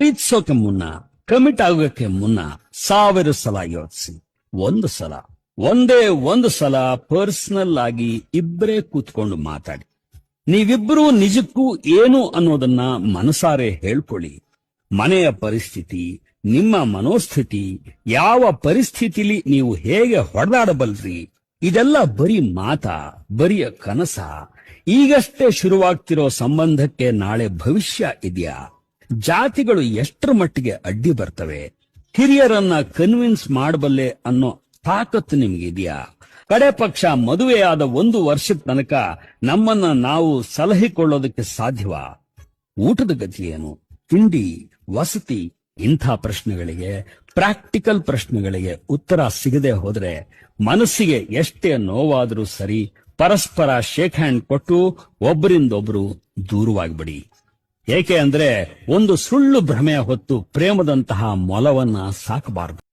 ಪ್ರೀತಿಸೋಕೆ ಮುನ್ನ, ಕಮಿಟ್ ಆಗೋಕೆ ಮುನ್ನ 1000 ಸಲ ಯೋಚಿಸಿ. ಒಂದೇ ಒಂದು ಸಲ ಪರ್ಸನಲ್ ಆಗಿ ಇಬ್ಬರೇ ಕೂತ್ಕೊಂಡು ಮಾತಾಡಿ. ನೀವಿಬ್ಬರೂ ನಿಜಕ್ಕೂ ಏನು ಅನ್ನೋದನ್ನ ಮನಸಾರೆ ಹೇಳ್ಕೊಳ್ಳಿ. ಮನೆಯ ಪರಿಸ್ಥಿತಿ, ನಿಮ್ಮ ಮನೋಸ್ಥಿತಿ, ಯಾವ ಪರಿಸ್ಥಿತಿಲಿ ನೀವು ಹೇಗೆ ಹೊಡೆದಾಡಬಲ್ರಿ, ಇದೆಲ್ಲ ಬರೀ ಮಾತಾ, ಬರಿಯ ಕನಸ? ಈಗಷ್ಟೇ ಶುರುವಾಗ್ತಿರೋ ಸಂಬಂಧಕ್ಕೆ ನಾಳೆ ಭವಿಷ್ಯ ಇದೆಯಾ? ಜಾತಿಗಳು ಎಷ್ಟರ ಮಟ್ಟಿಗೆ ಅಡ್ಡಿ ಬರ್ತವೆ? ಹಿರಿಯರನ್ನ ಕನ್ವಿನ್ಸ್ ಮಾಡಬಲ್ಲೆ ಅನ್ನೋ ತಾಕತ್ತು ನಿಮ್ಗಿದೆಯಾ? ಕಡೆ ಪಕ್ಷ ಮದುವೆಯಾದ 1 ವರ್ಷದ ತನಕ ನಮ್ಮನ್ನ ನಾವು ಸಲಹಿಕೊಳ್ಳೋದಕ್ಕೆ ಸಾಧ್ಯವಾ? ಊಟದ ಗತಿ ಏನು, ತಿಂಡಿ, ವಸತಿ, ಇಂಥ ಪ್ರಶ್ನೆಗಳಿಗೆ, ಪ್ರಾಕ್ಟಿಕಲ್ ಪ್ರಶ್ನೆಗಳಿಗೆ ಉತ್ತರ ಸಿಗದೆ ಹೋದ್ರೆ ಮನಸ್ಸಿಗೆ ಎಷ್ಟೇ ನೋವಾದ್ರೂ ಸರಿ, ಪರಸ್ಪರ ಶೇಕ್ ಹ್ಯಾಂಡ್ ಕೊಟ್ಟು ಒಬ್ಬರಿಂದೊಬ್ರು ದೂರವಾಗ್ಬಿಡಿ. ಏಕೆ ಅಂದ್ರೆ ಒಂದು ಸುಳ್ಳು ಭ್ರಮೆಯ ಹೊತ್ತು ಪ್ರೇಮದಂತಹ ಮೊಲವನ್ನ ಸಾಕಬಾರದು.